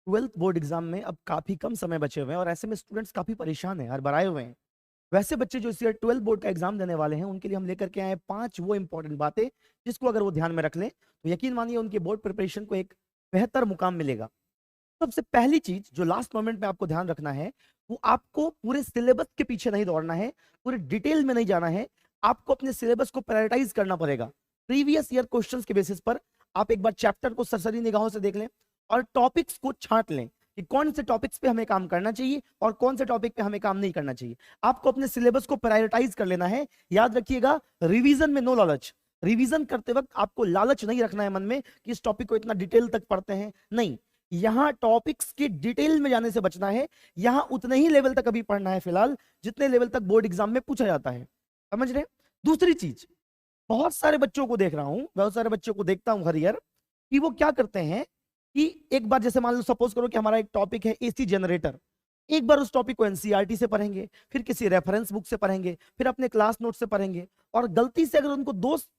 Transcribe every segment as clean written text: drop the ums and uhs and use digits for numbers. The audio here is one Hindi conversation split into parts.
ट्वेल्थ बोर्ड एग्जाम में अब काफी कम समय बचे हुए हैं और ऐसे में स्टूडेंट्स काफी परेशान हैं, हड़बड़ाए हुए हैं। वैसे बच्चे जो इस ईयर ट्वेल्थ बोर्ड का एग्जाम देने वाले हैं, उनके लिए हम लेकर के आए हैं 5 वो इंपॉर्टेंट बातें, जिसको अगर वो ध्यान में रख लें तो यकीन मानिए उनके बोर्ड प्रिपरेशन को एक बेहतर मुकाम मिलेगा। सबसे पहली चीज जो लास्ट मोमेंट में आपको ध्यान रखना है, वो आपको पूरे सिलेबस के पीछे नहीं दौड़ना है, पूरे डिटेल में नहीं जाना है। आपको अपने सिलेबस को प्रायोरिटाइज करना पड़ेगा। प्रीवियस ईयर क्वेश्चंस के बेसिस पर आप एक बार चैप्टर को सरसरी निगाहों से देख लें और टॉपिक्स को छांट लें कि कौन से टॉपिक्स पे हमें काम करना चाहिए और कौन से टॉपिक पे हमें काम नहीं करना चाहिए। आपको अपने सिलेबस को प्रायोरिटाइज कर लेना है। याद रखिएगा, रिवीजन में नो लालच। रिवीजन करते वक्त आपको लालच नहीं रखना है मन में कि इस टॉपिक को इतना डिटेल तक पढ़ते हैं, नहीं। यहां टॉपिक्स के डिटेल में जाने से बचना है। यहां उतने ही लेवल तक अभी पढ़ना है फिलहाल जितने लेवल तक बोर्ड एग्जाम में पूछा जाता है। समझ रहे हैं? दूसरी चीज, बहुत सारे बच्चों को देख रहा हूं, बहुत सारे बच्चों को देखता हूं हर ईयर कि वो क्या करते हैं कि एक बार, जैसे मान लो सपोज करो कि हमारा एक टॉपिक है एसी जनरेटर, एक बार उस टॉपिक को एनसीईआरटी से पढ़ेंगे, फिर किसी रेफरेंस बुक से पढ़ेंगे, फिर अपने क्लास नोट से पढ़ेंगे, और गलती से अगर उनको दोस्त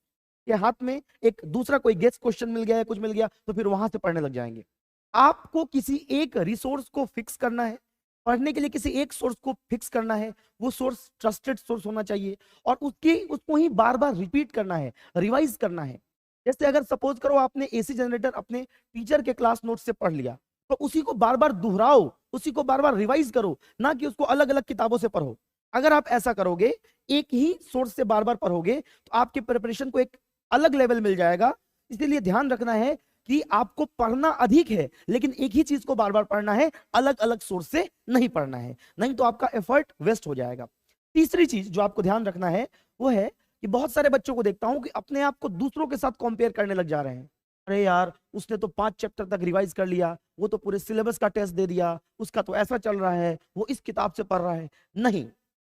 के हाथ में एक दूसरा कोई गेस्ट क्वेश्चन मिल गया या कुछ मिल गया तो फिर वहां से पढ़ने लग जाएंगे। आपको किसी एक रिसोर्स को फिक्स करना है, पढ़ने के लिए किसी एक सोर्स को फिक्स करना है। वो सोर्स ट्रस्टेड सोर्स होना चाहिए और उसको ही बार बार रिपीट करना है, रिवाइज करना है। जैसे अगर सपोज करो आपने एसी जनरेटर अपने टीचर के क्लास नोट से पढ़ लिया, तो उसी को बार बार दोहराओ, उसी को बार बार रिवाइज करो, ना कि उसको अलग अलग किताबों से पढ़ो। अगर आप ऐसा करोगे, एक ही सोर्स से बार बार पढ़ोगे, तो आपके प्रिपरेशन को एक अलग लेवल मिल जाएगा। इसीलिए ध्यान रखना है कि आपको पढ़ना अधिक है, लेकिन एक ही चीज को बार बार पढ़ना है, अलग अलग सोर्स से नहीं पढ़ना है, नहीं तो आपका एफर्ट वेस्ट हो जाएगा। तीसरी चीज जो आपको ध्यान रखना है वो है कि बहुत सारे बच्चों को देखता हूं कि अपने आप को दूसरों के साथ कंपेयर करने लग जा रहे हैं। अरे यार, उसने तो 5 चैप्टर तक रिवाइज कर लिया, वो तो पूरे सिलेबस का टेस्ट दे दिया, उसका तो ऐसा चल रहा है, वो इस किताब से पढ़ रहा है। नहीं,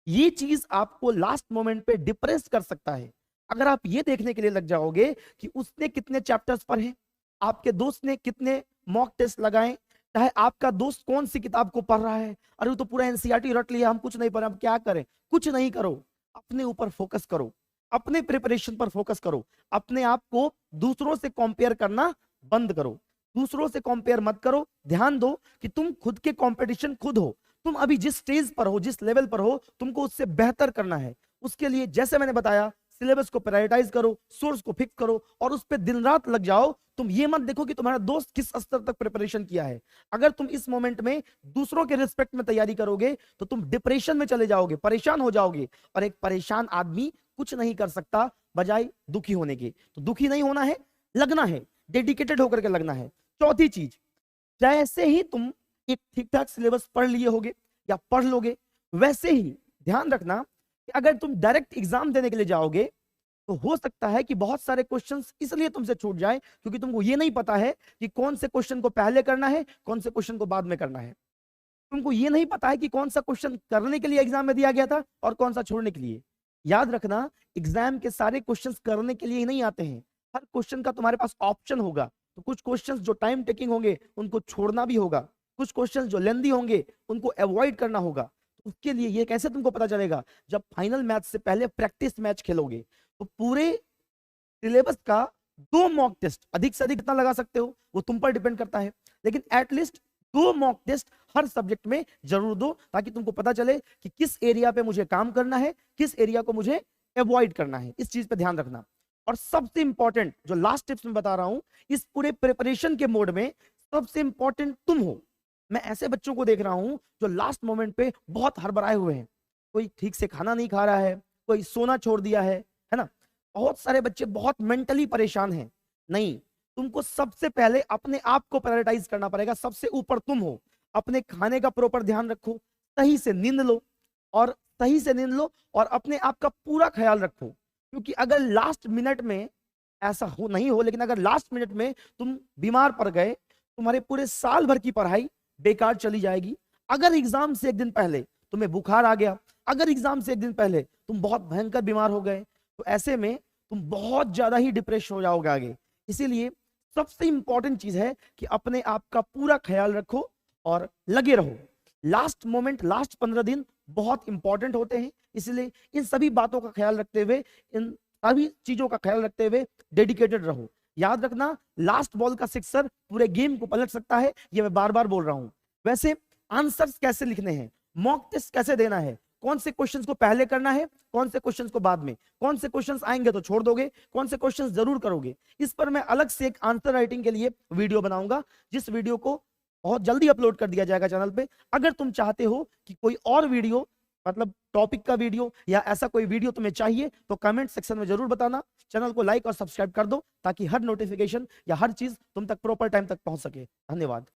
ये चीज आपको लास्ट मोमेंट पे डिप्रेस कर सकता है। अगर आप ये देखने के लिए लग जाओगे कि उसने कितने चैप्टर्स पढ़े, आपके दोस्त ने कितने मॉक टेस्ट लगाए, चाहे आपका दोस्त कौन सी किताब को पढ़ रहा है, अरे वो तो पूरा एनसीईआरटी रट लिया, हम कुछ नहीं पढ़े, हम क्या करें? कुछ नहीं करो, अपने ऊपर फोकस करो, अपने प्रिपरेशन पर फोकस करो। अपने आप को दूसरों से कंपेयर करना बंद करो, दूसरों से कंपेयर मत करो। ध्यान दो कि तुम खुद के कंपटीशन खुद हो। तुम अभी जिस स्टेज पर हो, जिस लेवल पर हो, तुमको उससे बेहतर करना है। उसके लिए जैसे मैंने बताया, सिलेबस को प्रायोरिटाइज करो, सोर्स को फिक्स करो और उस पर दिन रात लग जाओ। तुम ये मत देखो कि तुम्हारा दोस्त किस स्तर तक प्रिपरेशन किया है। अगर तुम इस मोमेंट में दूसरों के रिस्पेक्ट में तैयारी करोगे तो तुम डिप्रेशन में चले जाओगे, परेशान हो जाओगे, और एक परेशान आदमी कुछ नहीं कर सकता बजाय दुखी होने के। तो दुखी नहीं होना है, लगना है, डेडिकेटेड होकर के लगना है। चौथी चीज, जैसे ही तुम एक ठीक ठाक सिलेबस पढ़ लिए होगे या पढ़ लोगे, वैसे ही ध्यान रखना कि अगर तुम डायरेक्ट एग्जाम देने के लिए जाओगे तो हो सकता है कि बहुत सारे क्वेश्चंस इसलिए तुमसे छूट जाए क्योंकि तुमको ये नहीं पता है कि कौन से क्वेश्चन को पहले करना है, कौन से क्वेश्चन को बाद में करना है। तुमको ये नहीं पता है कि कौन सा क्वेश्चन करने के लिए एग्जाम में दिया गया था और कौन सा छोड़ने के लिए। याद रखना, एग्जाम के सारे क्वेश्चंस करने के लिए ही नहीं आते हैं। हर क्वेश्चन का तुम्हारे पास ऑप्शन होगा। तो कुछ क्वेश्चंस जो टाइम टेकिंग होंगे उनको छोड़ना भी होगा, कुछ क्वेश्चंस जो लेंदी होंगे उनको अवॉइड करना होगा। तो उसके लिए ये कैसे तुमको पता चलेगा? जब फाइनल मैच से पहले प्रैक्टिस मैच खेलोगे तो पूरे सिलेबस का 2 मॉक टेस्ट, अधिक से अधिक कितना लगा सकते हो वो तुम पर डिपेंड करता है, लेकिन एटलीस्ट 2 मॉक टेस्ट हर सब्जेक्ट में जरूर दो, ताकि तुमको पता चले कि किस एरिया पे मुझे काम करना है, किस एरिया को मुझे अवॉइड करना है। इस चीज पे ध्यान रखना। और सबसे इंपॉर्टेंट जो लास्ट टिप्स में बता रहा हूं, इस पूरे प्रिपरेशन के मोड में सबसे इंपॉर्टेंट तुम हो। मैं ऐसे बच्चों को देख रहा हूं जो लास्ट मोमेंट पे बहुत हड़बड़ाए हुए हैं। कोई ठीक से खाना नहीं खा रहा है, कोई सोना छोड़ दिया है ना? बहुत सारे बच्चे बहुत मेंटली परेशान हैं। नहीं, तुमको सबसे पहले अपने आप को प्रायोरिटाइज करना पड़ेगा। सबसे ऊपर तुम हो। अपने खाने का प्रॉपर ध्यान रखो, सही से नींद लो, और सही से नींद लो और अपने आप का पूरा ख्याल रखो। क्योंकि अगर लास्ट मिनट में ऐसा हो नहीं हो, लेकिन अगर लास्ट मिनट में तुम बीमार पड़ गए, तुम्हारे पूरे साल भर की पढ़ाई बेकार चली जाएगी। अगर एग्जाम से एक दिन पहले तुम्हें बुखार आ गया, अगर एग्जाम से एक दिन पहले तुम बहुत भयंकर बीमार हो गए, तो ऐसे में तुम बहुत ज्यादा ही डिप्रेस हो जाओगे आगे। इसीलिए सबसे इंपॉर्टेंट चीज है कि अपने आप का पूरा ख्याल रखो और लगे रहो। लास्ट मोमेंट, लास्ट 15 दिन बहुत इंपॉर्टेंट होते हैं। इसलिए इन सभी बातों का ख्याल रखते हुए, इन सभी चीजों का ख्याल रखते हुए डेडिकेटेड रहो। याद रखना, लास्ट बॉल का सिक्सर पूरे गेम को पलट सकता है, ये मैं बार बार बोल रहा हूं। वैसे आंसर्स कैसे लिखने हैं, मॉक टेस्ट कैसे देना है, कौन से क्वेश्चंस को पहले करना है, कौन से क्वेश्चंस को बाद में, कौन से क्वेश्चंस आएंगे तो छोड़ दोगे, कौन से क्वेश्चंस जरूर करोगे, इस पर मैं अलग से एक आंसर राइटिंग के लिए वीडियो बनाऊंगा, जिस वीडियो को बहुत जल्दी अपलोड कर दिया जाएगा चैनल पे। अगर तुम चाहते हो कि कोई और वीडियो, मतलब टॉपिक का वीडियो या ऐसा कोई वीडियो तुम्हें चाहिए, तो कमेंट सेक्शन में जरूर बताना। चैनल को लाइक और सब्सक्राइब कर दो ताकि हर नोटिफिकेशन या हर चीज तुम तक प्रॉपर टाइम तक पहुंच सके। धन्यवाद।